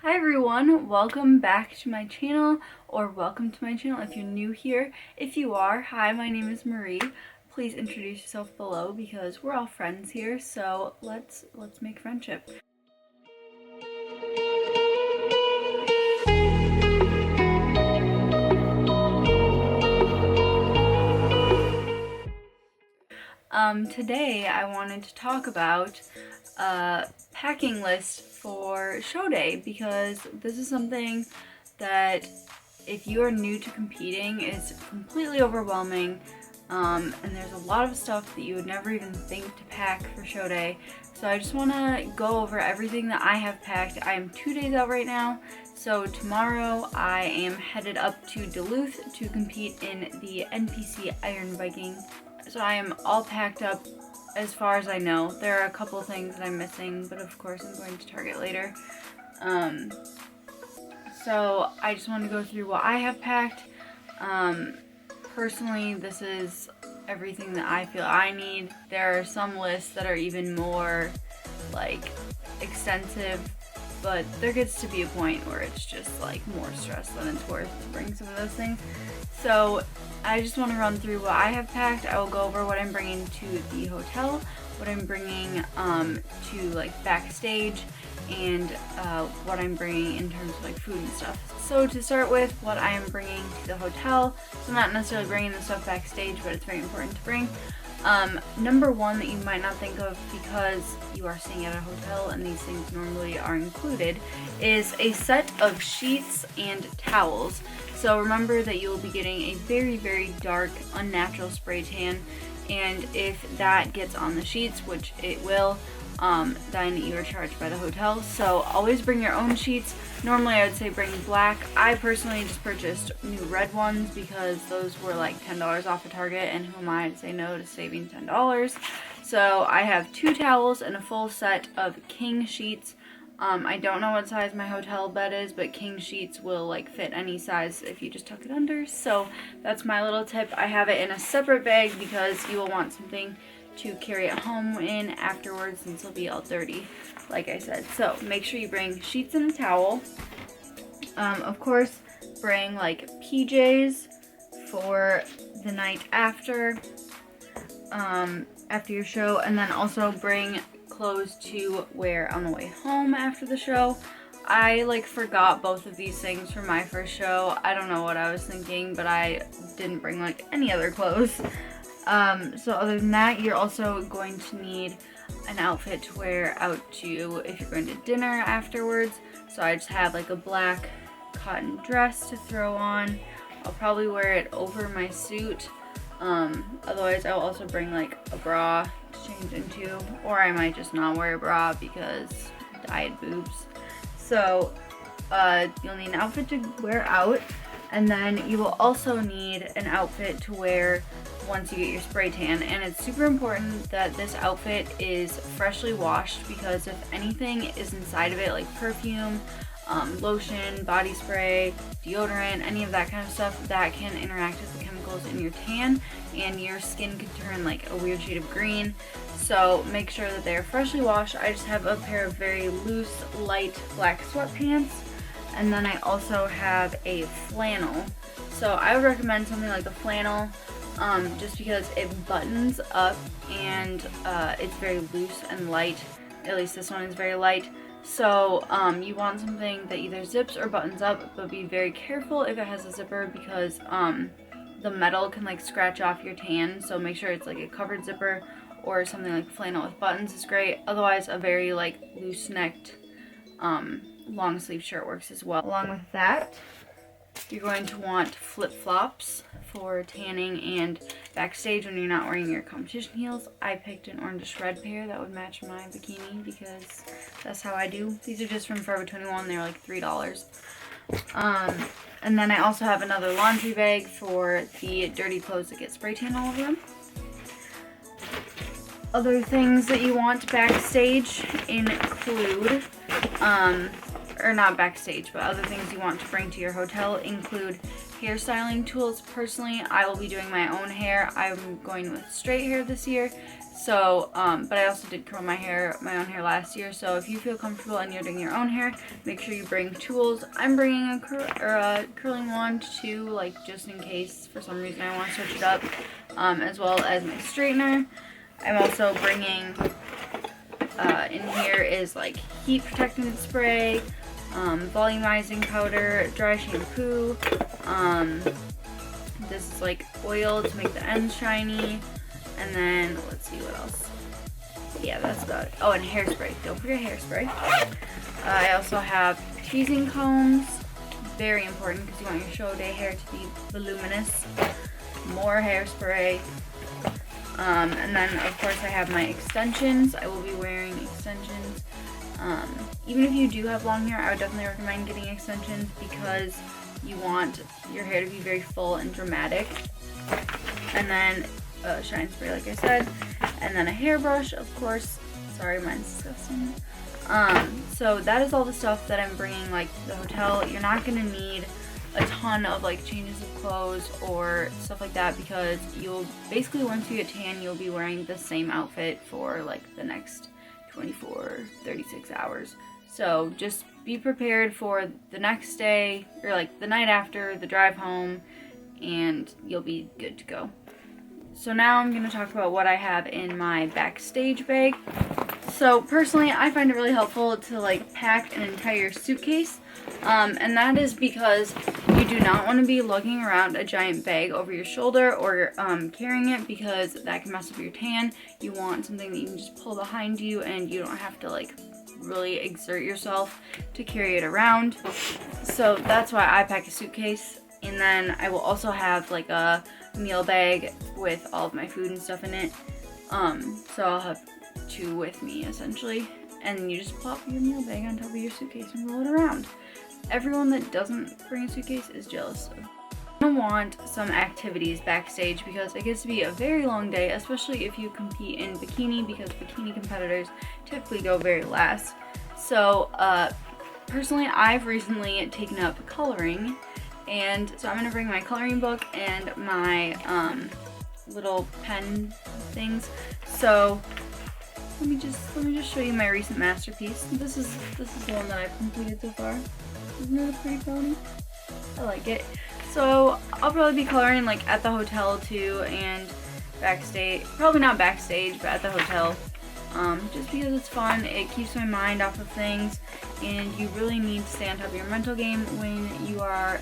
Hi everyone, welcome back to my channel, or welcome to my channel if you're new here. If you are, hi, my name is Marie. Please introduce yourself below because we're all friends here, so let's make friendship. Today I wanted to talk about packing list for show day because this is something that if you are new to competing is completely overwhelming, and there's a lot of stuff that you would never even think to pack for show day. So I just want to go over everything that I have packed. I am 2 days out right now, so tomorrow I am headed up to Duluth to compete in the NPC Iron Viking. So I am all packed up as far as I know. There are a couple things that I'm missing, but of course I'm going to Target later. So I just want to go through what I have packed. Personally, this is everything that I feel I need. There are some lists that are even more like extensive, but there gets to be a point where it's just like more stress than it's worth to bring some of those things. So I just want to run through what I have packed. I will go over what I'm bringing to the hotel, what I'm bringing to like Backstage, and what I'm bringing in terms of like food and stuff. So to start with, what I am bringing to the hotel, so I'm not necessarily bringing the stuff Backstage, but it's very important to bring. Number one that you might not think of because you are staying at a hotel and these things normally are included is a set of sheets and towels. So remember that you will be getting a very, very dark, unnatural spray tan, and if that gets on the sheets, which it will, then you are charged by the hotel. So always bring your own sheets. Normally I would say bring black. I personally just purchased new red ones because those were like $10 off at Target, and who am I to say no to saving $10? So I have 2 towels and a full set of king sheets. I don't know what size my hotel bed is, but king sheets will like fit any size if you just tuck it under. So that's my little tip. I have it in a separate bag because you will want something to carry at home in afterwards since it'll be all dirty, like I said. So make sure you bring sheets and a towel. Of course, bring like PJs for the night after your show, and then also bring clothes to wear on the way home after the show. I like forgot both of these things for my first show. I don't know what I was thinking, but I didn't bring like any other clothes. So other than that, you're also going to need an outfit to wear out to if you're going to dinner afterwards. So I just have like a black cotton dress to throw on. I'll probably wear it over my suit. Otherwise I'll also bring like a bra to change into, or I might just not wear a bra because diet boobs. So you'll need an outfit to wear out, and then you will also need an outfit to wear once you get your spray tan. And it's super important that this outfit is freshly washed, because if anything is inside of it, like perfume, lotion, body spray, deodorant, any of that kind of stuff, that can interact with the chemicals in your tan and your skin could turn like a weird shade of green. So make sure that they're freshly washed. I just have a pair of very loose, light black sweatpants, and then I also have a flannel. So I would recommend something like a flannel, just because it buttons up and it's very loose and light. At least this one is very light. So you want something that either zips or buttons up, but be very careful if it has a zipper, because the metal can like scratch off your tan. So make sure it's like a covered zipper, or something like flannel with buttons is great. Otherwise a very like loose necked long sleeve shirt works as well. Along with that, you're going to want flip-flops for tanning and Backstage when you're not wearing your competition heels. I picked an orange red pair that would match my bikini because that's how I do. These are just from Forever 21. They're like $3. And then I also have another laundry bag for the dirty clothes that get spray tan all over them. Other things that you want Backstage include, or not Backstage, but other things you want to bring to your hotel include hairstyling tools. Personally, I will be doing my own hair. I'm going with straight hair this year, So, but I also did curl my own hair last year. So if you feel comfortable and you're doing your own hair, make sure you bring tools. I'm bringing a curling wand too, like just in case for some reason I want to switch it up, as well as my straightener. I'm also bringing, in here is like heat protectant spray, volumizing powder, dry shampoo, this is like oil to make the ends shiny. And then, let's see what else. Yeah, that's about it. Oh, and hairspray. Don't forget hairspray. I also have teasing combs. Very important because you want your show day hair to be voluminous. More hairspray. And then, of course, I have my extensions. I will be wearing extensions. Even if you do have long hair, I would definitely recommend getting extensions because you want your hair to be very full and dramatic. And then shine spray, like I said, and then a hairbrush, of course. Sorry, mine's disgusting. So that is all the stuff that I'm bringing, like, to the hotel. You're not gonna need a ton of like changes of clothes or stuff like that because you'll basically, once you get tan, you'll be wearing the same outfit for like the next 36 hours. So just be prepared for the next day or like the night after, the drive home, and you'll be good to go. So now I'm going to talk about what I have in my Backstage bag. So personally, I find it really helpful to like pack an entire suitcase, and that is because you do not want to be lugging around a giant bag over your shoulder or carrying it because that can mess up your tan. You want something that you can just pull behind you and you don't have to like really exert yourself to carry it around. So that's why I pack a suitcase. And then I will also have like a meal bag with all of my food and stuff in it. So I'll have two with me essentially. And you just plop your meal bag on top of your suitcase and roll it around. Everyone that doesn't bring a suitcase is jealous. You're gonna want some activities backstage because it gets to be a very long day, especially if you compete in bikini because bikini competitors typically go very last. So personally, I've recently taken up coloring. And so I'm gonna bring my coloring book and my little pen things. So let me just show you my recent masterpiece. This is the one that I've completed so far. Isn't it a pretty pony? I like it. So I'll probably be coloring like at the hotel too and backstage. Probably not backstage, but at the hotel. Just because it's fun, it keeps my mind off of things, and you really need to stay on top of your mental game when you are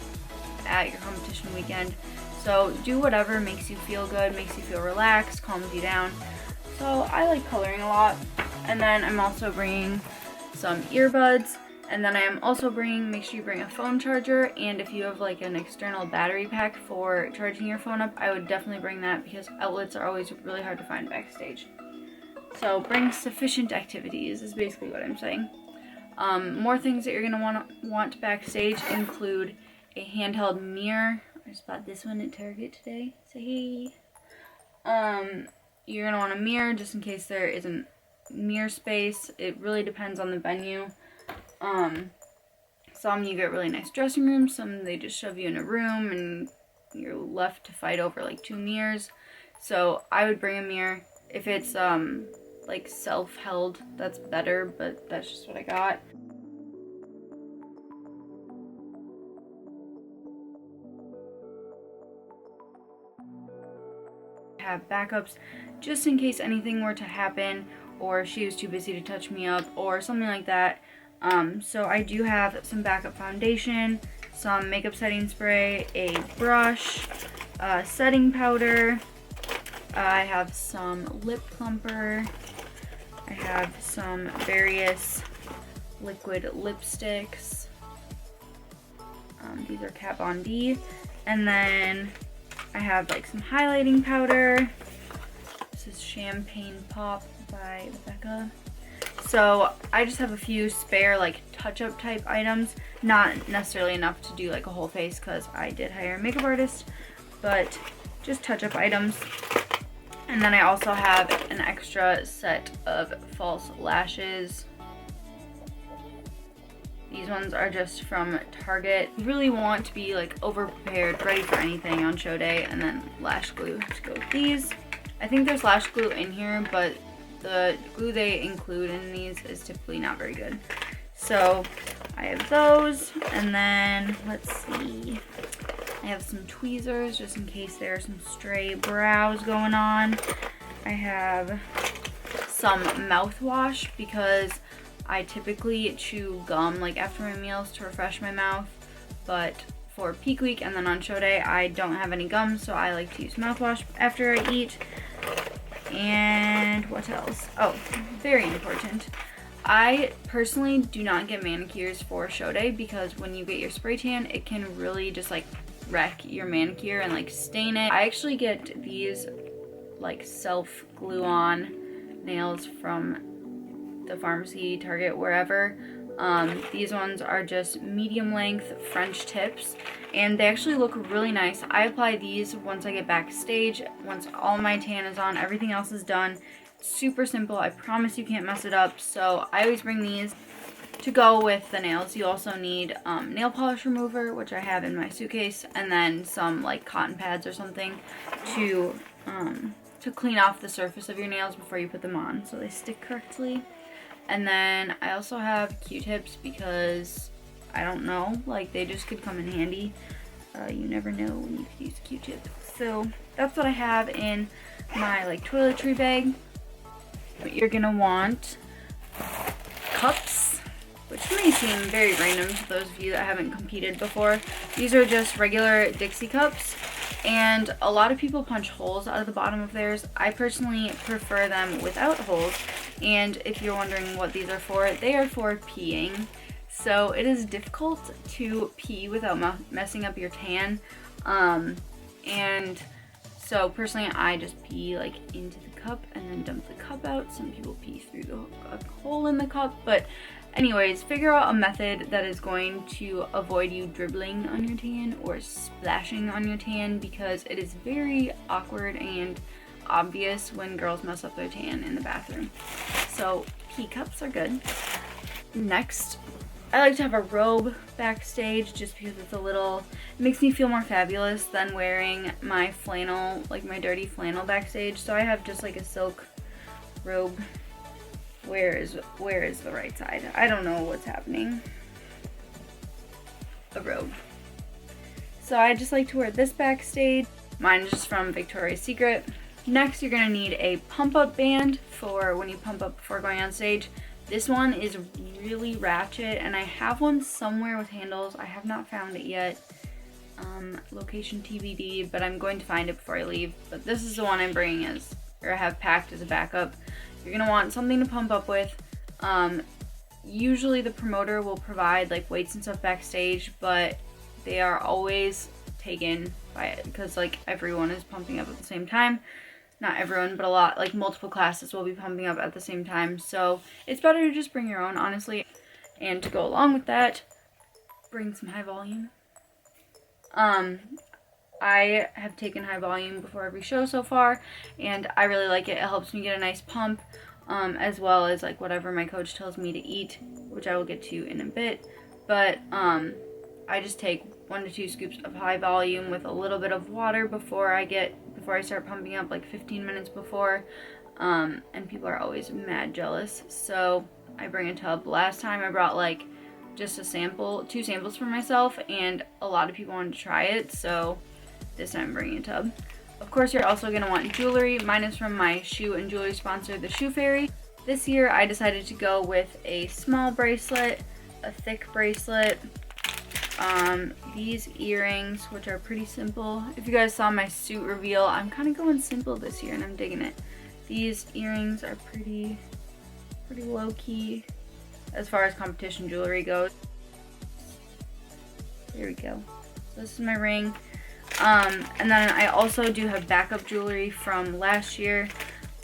at your competition weekend. So do whatever makes you feel good, makes you feel relaxed, calms you down. So I like coloring a lot. And then I'm also bringing some earbuds, and then I am also bringing, make sure you bring a phone charger, and if you have like an external battery pack for charging your phone up, I would definitely bring that because outlets are always really hard to find backstage. So bring sufficient activities is basically what I'm saying. More things that you're gonna want backstage include a handheld mirror. I just bought this one at Target today. Say hey. You're gonna want a mirror just in case there isn't mirror space. It really depends on the venue. Some you get really nice dressing rooms. Some they just shove you in a room and you're left to fight over like 2 mirrors. So I would bring a mirror. If it's like self-held, that's better, but that's just what I got. Have backups just in case anything were to happen or she was too busy to touch me up or something like that. So I do have some backup foundation, some makeup setting spray, a brush, setting powder, I have some lip plumper, I have some various liquid lipsticks, these are Kat Von D, and then I have like some highlighting powder. This is Champagne Pop by Rebecca. So I just have a few spare like touch-up type items. Not necessarily enough to do like a whole face because I did hire a makeup artist, but just touch-up items. And then I also have an extra set of false lashes. These ones are just from Target. You really want to be like over prepared, ready for anything on show day, and then lash glue to go with these. I think there's lash glue in here, but the glue they include in these is typically not very good. So I have those, and then let's see. I have some tweezers just in case there are some stray brows going on. I have some mouthwash because I typically chew gum like after my meals to refresh my mouth, but for peak week and then on show day I don't have any gum, so I like to use mouthwash after I eat. And what else? Oh, very important. I personally do not get manicures for show day because when you get your spray tan, it can really just like wreck your manicure and like stain it. I actually get these like self glue on nails from the pharmacy, Target, wherever. These ones are just medium length French tips, and they actually look really nice. I apply these once I get backstage, once all my tan is on, everything else is done. Super simple. I promise you can't mess it up. So I always bring these to go with the nails. You also need nail polish remover, which I have in my suitcase, and then some like cotton pads or something to clean off the surface of your nails before you put them on so they stick correctly. And then I also have Q-tips because I don't know, like they just could come in handy. You never know when you could use a Q-tip. So that's what I have in my like toiletry bag. But you're gonna want cups, which may seem very random to those of you that haven't competed before. These are just regular Dixie cups, and a lot of people punch holes out of the bottom of theirs. I personally prefer them without holes, and if you're wondering what these are for, they are for peeing. So it is difficult to pee without messing up your tan, and so personally I just pee like into the cup and then dump the cup out. Some people pee through a hole in the cup, but anyways, figure out a method that is going to avoid you dribbling on your tan or splashing on your tan, because it is very awkward and obvious when girls mess up their tan in the bathroom. So pee cups are good. Next, I like to have a robe backstage just because it's it makes me feel more fabulous than wearing my flannel, like my dirty flannel backstage. So I have just like a silk robe. Where is the right side? I don't know what's happening. A robe. So I just like to wear this backstage. Mine is just from Victoria's Secret. Next, you're gonna need a pump-up band for when you pump up before going on stage. This one is really ratchet, and I have one somewhere with handles. I have not found it yet. Location TBD, but I'm going to find it before I leave. But this is the one I'm bringing I have packed as a backup. You're gonna want something to pump up with. Usually the promoter will provide like weights and stuff backstage, but they are always taken by it because like everyone is pumping up at the same time. Not everyone, but a lot, like multiple classes will be pumping up at the same time. So it's better to just bring your own, honestly. And to go along with that, bring some high volume. I have taken high volume before every show so far, and I really like it. It helps me get a nice pump, as well as like whatever my coach tells me to eat, which I will get to in a bit. But I just take 1 to 2 scoops of high volume with a little bit of water before I start pumping up, like 15 minutes before, and people are always mad jealous. So I bring a tub. Last time I brought like just a sample, 2 samples for myself, and a lot of people wanted to try it, so this time I'm bringing a tub. Of course, you're also going to want jewelry. Mine is from my shoe and jewelry sponsor, the Shoe Fairy. This year I decided to go with a small bracelet, a thick bracelet, these earrings, which are pretty simple. If you guys saw my suit reveal, I'm kind of going simple this year and I'm digging it. These earrings are pretty low-key as far as competition jewelry goes. There we go. So this is my ring. And then I also do have backup jewelry from last year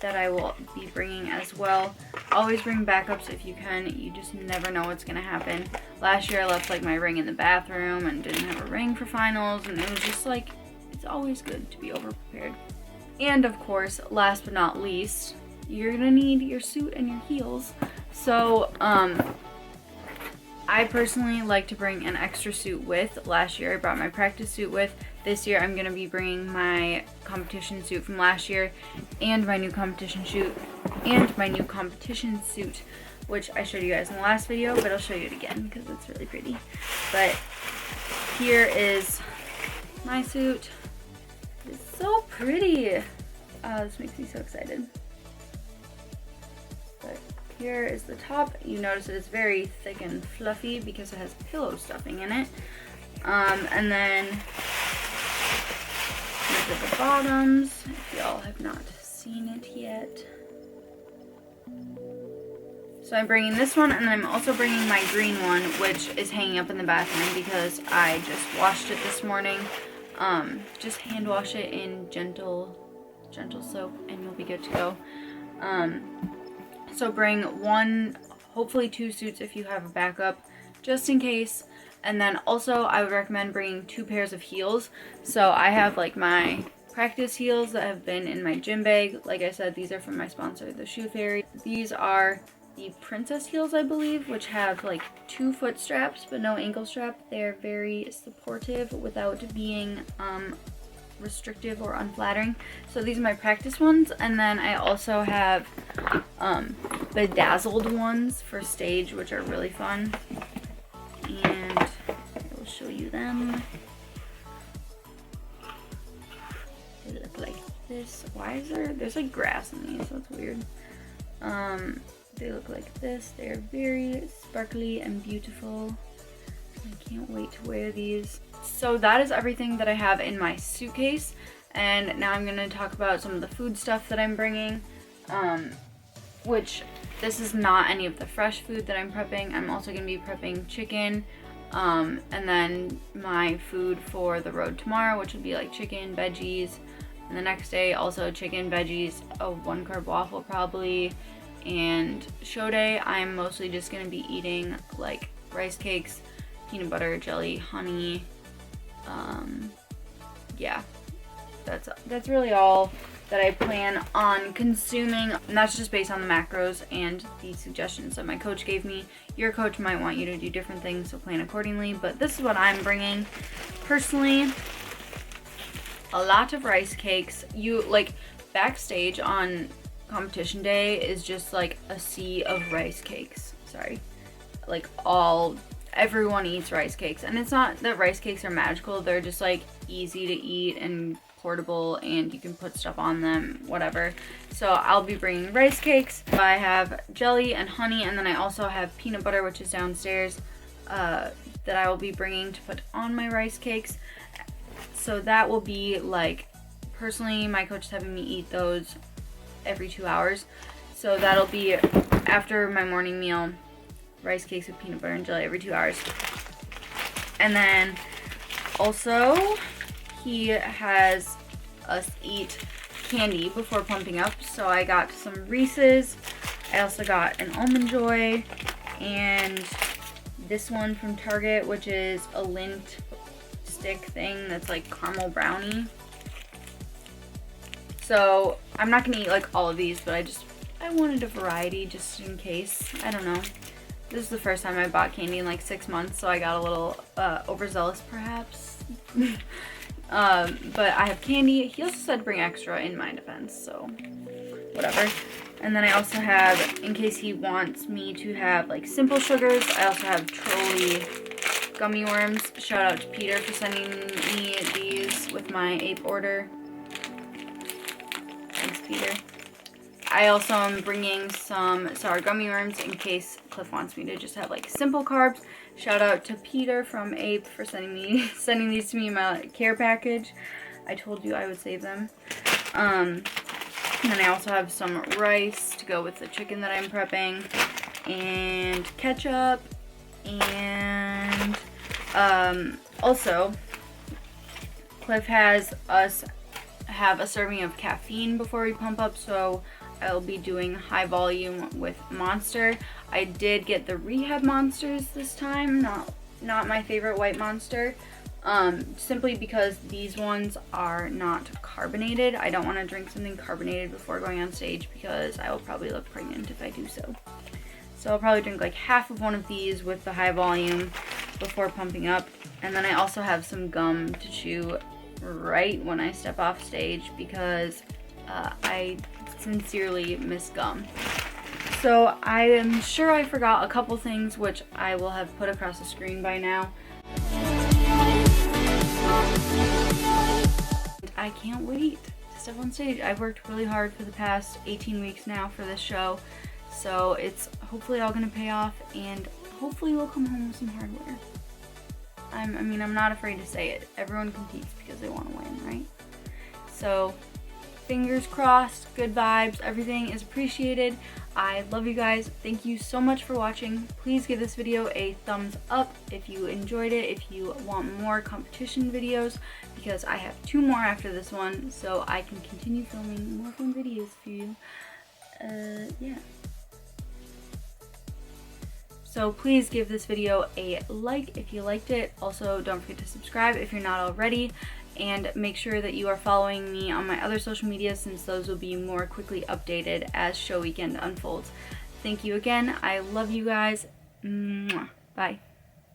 that I will be bringing as well. Always bring backups if you can. You just never know what's gonna happen. Last year I left like my ring in the bathroom and didn't have a ring for finals, and it was just like, it's always good to be over prepared. And of course, last but not least, you're gonna need your suit and your heels. So I I personally like to bring an extra suit with. Last year I brought my practice suit with. This year I'm going to be bringing my competition suit from last year and my new competition suit which I showed you guys in the last video, but I'll show you it again because it's really pretty. But here is my suit. It's so pretty. This makes me so excited. But here is the top. You notice it is very thick and fluffy because it has pillow stuffing in it. And then these are the bottoms, if y'all have not seen it yet. So I'm bringing this one, and then I'm also bringing my green one, which is hanging up in the bathroom because I just washed it this morning. Just hand wash it in gentle soap and you'll be good to go. So bring one, hopefully 2 suits if you have a backup, just in case. And then also I would recommend bringing 2 pairs of heels. So I have like my practice heels that have been in my gym bag. Like I said, these are from my sponsor, the Shoe Fairy. These are the princess heels, I believe, which have like 2 foot straps but no ankle strap. They're very supportive without being restrictive or unflattering. So these are my practice ones, and then I also have bedazzled ones for stage, which are really fun, and I will show you them. They look like this. Why is there's like grass in these, so it's weird. They look like this. They're very sparkly and beautiful. I can't wait to wear these. So that is everything that I have in my suitcase, and now I'm going to talk about some of the food stuff that I'm bringing, which this is not any of the fresh food that I'm prepping. I'm also going to be prepping chicken, and then my food for the road tomorrow, which would be like chicken, veggies, and the next day also chicken, veggies, a 1-carb waffle probably, and show day I'm mostly just going to be eating like rice cakes, peanut butter, jelly, honey. Yeah, that's really all that I plan on consuming, and that's just based on the macros and the suggestions that my coach gave me. Your coach might want you to do different things, so plan accordingly, but this is what I'm bringing. Personally, a lot of rice cakes. You like Backstage on competition day is just like a sea of rice cakes. Sorry, like everyone eats rice cakes, and it's not that rice cakes are magical. They're just like easy to eat and portable, and you can put stuff on them, whatever. So I'll be bringing rice cakes. I have jelly and honey, and then I also have peanut butter, which is downstairs, that I will be bringing to put on my rice cakes. So that will be like, personally, my coach is having me eat those every 2 hours. So that'll be after my morning meal, rice cakes with peanut butter and jelly every 2 hours. And then also he has us eat candy before pumping up, so I got some Reese's. I also got an Almond Joy and this one from Target, which is a lint stick thing that's like caramel brownie. So I'm not gonna eat like all of these, but I wanted a variety just in case. I don't know. This is the first time I bought candy in like 6 months, so I got a little overzealous perhaps. But I have candy. He also said bring extra in my defense, so whatever. And then I also have, in case he wants me to have like simple sugars, I also have Trolley gummy worms. Shout out to Peter for sending me these with my ape order. Thanks, Peter. I also am bringing some sour gummy worms in case Cliff wants me to just have like simple carbs. Shout out to Peter from Ape for sending these to me in my care package. I told you I would save them. And then I also have some rice to go with the chicken that I'm prepping, and ketchup, and also Cliff has us have a serving of caffeine before we pump up, so I'll be doing high volume with Monster. I did get the Rehab Monsters this time, not my favorite white Monster, simply because these ones are not carbonated. I don't want to drink something carbonated before going on stage because I will probably look pregnant if I do so. So I'll probably drink like half of one of these with the high volume before pumping up. And then I also have some gum to chew right when I step off stage because I sincerely miss gum. So I am sure I forgot a couple things, which I will have put across the screen by now. I can't wait to step on stage. I've worked really hard for the past 18 weeks now for this show, so it's hopefully all gonna pay off, and hopefully we'll come home with some hardware. I mean, I'm not afraid to say it. Everyone competes because they want to win, right? So, fingers crossed, good vibes, everything is appreciated. I love you guys. Thank you so much for watching. Please give this video a thumbs up if you enjoyed it, if you want more competition videos, because I have 2 more after this one, so I can continue filming more fun videos for you. Yeah. So please give this video a like if you liked it. Also, don't forget to subscribe if you're not already, and make sure that you are following me on my other social media, since those will be more quickly updated as show weekend unfolds. Thank you again. I love you guys. Mwah. Bye.